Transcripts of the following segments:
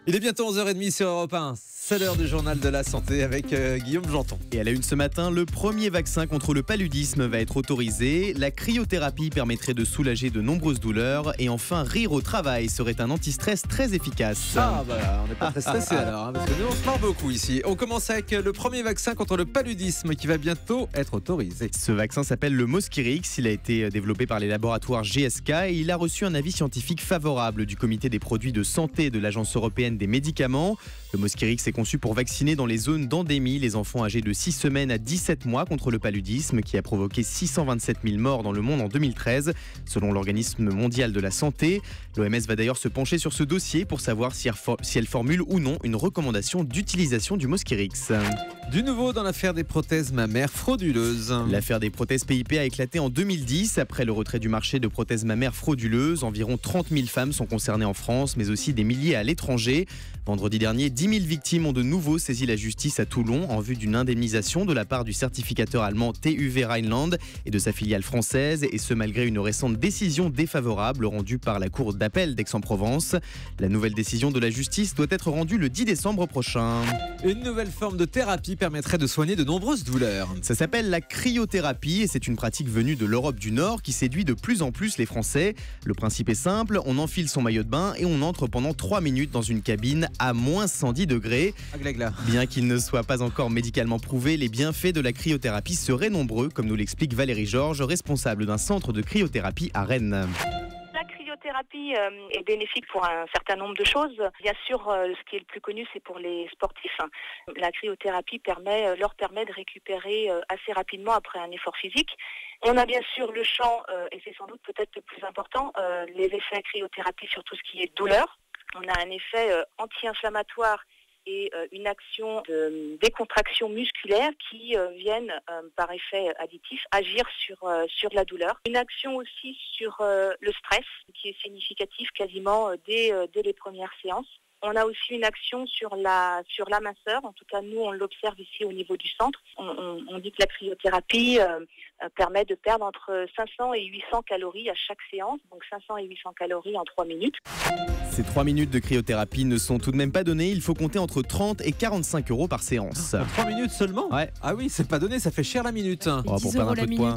Il est bientôt 11h30 sur Europe 1. C'est l'heure du journal de la santé avec Guillaume Janton. Et à la une ce matin, le premier vaccin contre le paludisme va être autorisé. La cryothérapie permettrait de soulager de nombreuses douleurs. Et enfin, rire au travail serait un anti-stress très efficace. Ah bah on n'est pas très stressé alors, parce que nous on se marre beaucoup ici. On commence avec le premier vaccin contre le paludisme qui va bientôt être autorisé. Ce vaccin s'appelle le Mosquirix. Il a été développé par les laboratoires GSK et il a reçu un avis scientifique favorable du comité des produits de santé de l'Agence européenne des médicaments. Le Mosquirix est conçu pour vacciner dans les zones d'endémie les enfants âgés de 6 semaines à 17 mois contre le paludisme qui a provoqué 627 000 morts dans le monde en 2013, selon l'Organisme mondial de la santé. L'OMS va d'ailleurs se pencher sur ce dossier pour savoir si elle formule ou non une recommandation d'utilisation du Mosquirix. Du nouveau dans l'affaire des prothèses mammaires frauduleuses. L'affaire des prothèses PIP a éclaté en 2010. Après le retrait du marché de prothèses mammaires frauduleuses, environ 30 000 femmes sont concernées en France, mais aussi des milliers à l'étranger. Vendredi dernier, 10 000 victimes ont de nouveau saisi la justice à Toulon en vue d'une indemnisation de la part du certificateur allemand TÜV Rheinland et de sa filiale française, et ce malgré une récente décision défavorable rendue par la Cour d'appel d'Aix-en-Provence. La nouvelle décision de la justice doit être rendue le 10 décembre prochain. Une nouvelle forme de thérapie permettrait de soigner de nombreuses douleurs. Ça s'appelle la cryothérapie et c'est une pratique venue de l'Europe du Nord qui séduit de plus en plus les Français. Le principe est simple, on enfile son maillot de bain et on entre pendant 3 minutes dans une cabine à moins 110 degrés. Bien qu'il ne soit pas encore médicalement prouvé, les bienfaits de la cryothérapie seraient nombreux, comme nous l'explique Valérie Georges, responsable d'un centre de cryothérapie à Rennes. La cryothérapie est bénéfique pour un certain nombre de choses. Bien sûr, ce qui est le plus connu, c'est pour les sportifs. La cryothérapie leur permet de récupérer assez rapidement après un effort physique. On a bien sûr le champ, et c'est sans doute peut-être le plus important, les effets de cryothérapie sur tout ce qui est douleur. On a un effet anti-inflammatoire et une action de décontraction musculaire qui viennent par effet additif agir sur la douleur. Une action aussi sur le stress qui est significatif quasiment dès les premières séances. On a aussi une action sur la minceur. En tout cas, nous, on l'observe ici au niveau du centre. On dit que la cryothérapie permet de perdre entre 500 et 800 calories à chaque séance. Donc 500 et 800 calories en 3 minutes. Ces 3 minutes de cryothérapie ne sont tout de même pas données. Il faut compter entre 30 et 45 € par séance. 3 minutes seulement ? Ouais. Ah oui, c'est pas donné, ça fait cher la minute. Oh, pour perdre un peu de poids.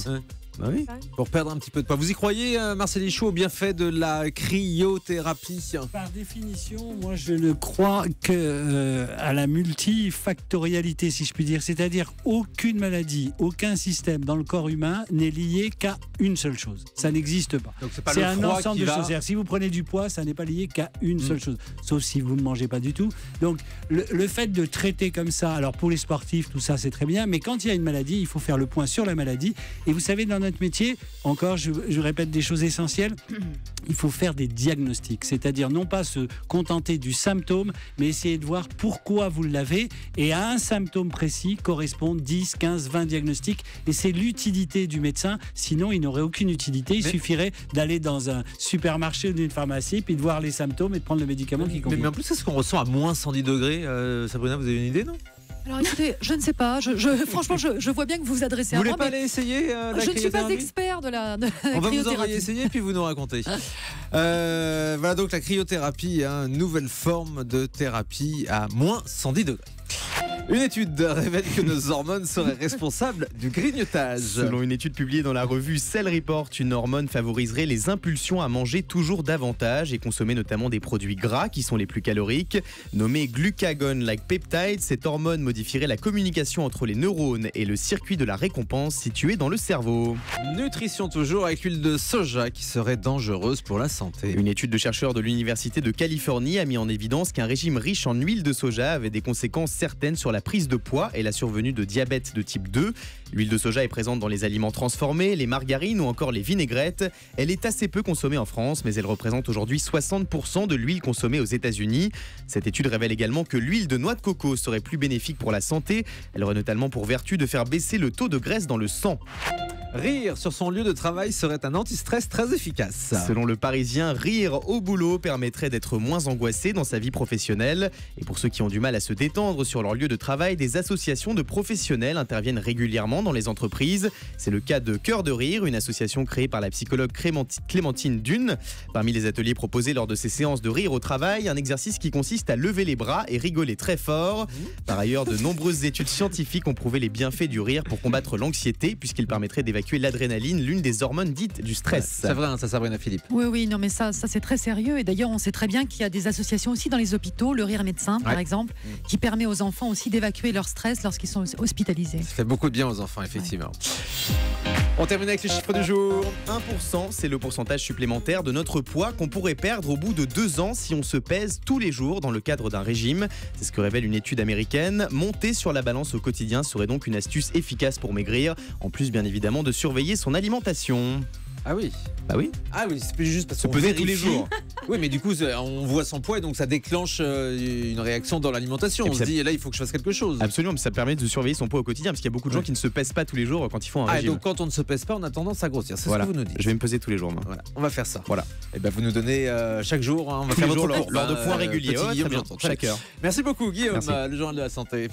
Bah oui. Pour perdre un petit peu de poids. Vous y croyez, Marcel Ichou, au bienfait de la cryothérapie ? Par définition, moi je ne crois que à la multifactorialité, si je puis dire. C'est-à-dire aucune maladie, aucun système dans le corps humain n'est lié qu'à une seule chose. Ça n'existe pas. Donc c'est pas C'est le un froid ensemble qui de va... choses. C'est-à-dire, si vous prenez du poids, ça n'est pas lié qu'à une seule chose. Sauf si vous ne mangez pas du tout. Donc le fait de traiter comme ça, alors pour les sportifs, tout ça c'est très bien, mais quand il y a une maladie, il faut faire le point sur la maladie. Et vous savez, dans notre métier, encore, je répète des choses essentielles, il faut faire des diagnostics, c'est-à-dire non pas se contenter du symptôme, mais essayer de voir pourquoi vous l'avez, et à un symptôme précis correspondent 10, 15, 20 diagnostics, et c'est l'utilité du médecin, sinon il n'aurait aucune utilité, il suffirait d'aller dans un supermarché ou d'une pharmacie, puis de voir les symptômes et de prendre le médicament qui convient. Mais en plus, est-ce qu'on ressent à moins 110 degrés Sabrina, vous avez une idée, non ? Alors écoutez, je ne sais pas. Franchement, je vois bien que vous vous adressez Vous à moi. voulez pas aller essayer la Je ne suis pas cryothérapie ? expert de la On va vous cryothérapie. envoyer essayer puis vous nous racontez. Voilà donc la cryothérapie, nouvelle forme de thérapie à moins 110 degrés. Une étude révèle que nos hormones seraient responsables du grignotage. Selon une étude publiée dans la revue Cell Report, une hormone favoriserait les impulsions à manger toujours davantage et consommer notamment des produits gras qui sont les plus caloriques. Nommée glucagon-like peptide, cette hormone modifierait la communication entre les neurones et le circuit de la récompense situé dans le cerveau. Nutrition toujours avec l'huile de soja qui serait dangereuse pour la santé. Une étude de chercheurs de l'Université de Californie a mis en évidence qu'un régime riche en huile de soja avait des conséquences certaines sur la prise de poids et la survenue de diabète de type 2. L'huile de soja est présente dans les aliments transformés, les margarines ou encore les vinaigrettes. Elle est assez peu consommée en France, mais elle représente aujourd'hui 60% de l'huile consommée aux États-Unis. Cette étude révèle également que l'huile de noix de coco serait plus bénéfique pour la santé. Elle aurait notamment pour vertu de faire baisser le taux de graisse dans le sang. Rire sur son lieu de travail serait un anti-stress très efficace. Selon le Parisien, rire au boulot permettrait d'être moins angoissé dans sa vie professionnelle. Et pour ceux qui ont du mal à se détendre sur leur lieu de travail, des associations de professionnels interviennent régulièrement dans les entreprises. C'est le cas de Cœur de Rire, une association créée par la psychologue Clémentine Dune. Parmi les ateliers proposés lors de ces séances de rire au travail, un exercice qui consiste à lever les bras et rigoler très fort. Par ailleurs, de nombreuses études scientifiques ont prouvé les bienfaits du rire pour combattre l'anxiété, puisqu'il permettrait d'évacuer l'adrénaline, l'une des hormones dites du stress. C'est vrai, hein, ça, Sabrina Philippe. Oui, non, mais ça c'est très sérieux. Et d'ailleurs, on sait très bien qu'il y a des associations aussi dans les hôpitaux, le Rire Médecin, par exemple, qui permet aux enfants aussi d'évacuer leur stress lorsqu'ils sont hospitalisés. Ça fait beaucoup de bien aux enfants, effectivement. On termine avec les chiffres du jour. 1%, c'est le pourcentage supplémentaire de notre poids qu'on pourrait perdre au bout de 2 ans si on se pèse tous les jours dans le cadre d'un régime. C'est ce que révèle une étude américaine. Monter sur la balance au quotidien serait donc une astuce efficace pour maigrir, en plus bien évidemment de surveiller son alimentation. Ah oui. Bah oui. Ah oui, c'est juste parce Se qu'on peser vérifie. tous les jours. Oui, mais du coup, on voit son poids et donc ça déclenche une réaction dans l'alimentation. Et On puis se ça- dit, là, il faut que je fasse quelque chose. Absolument, mais ça permet de surveiller son poids au quotidien, parce qu'il y a beaucoup de gens qui ne se pèsent pas tous les jours quand ils font un Ah, et régime. donc quand on ne se pèse pas, on a tendance à grossir. C'est Voilà. ce que vous nous dites. Je vais me peser tous les jours, moi. Voilà, on va faire ça. Voilà. Et ben vous nous donnez chaque jour, hein, on va Tous faire les jours, votre lors courbe, de hein, points réguliers. petit Ouais, Guillaume, très bien. j'entends. Chaque heure. Merci beaucoup Guillaume, Merci. le journal de la santé.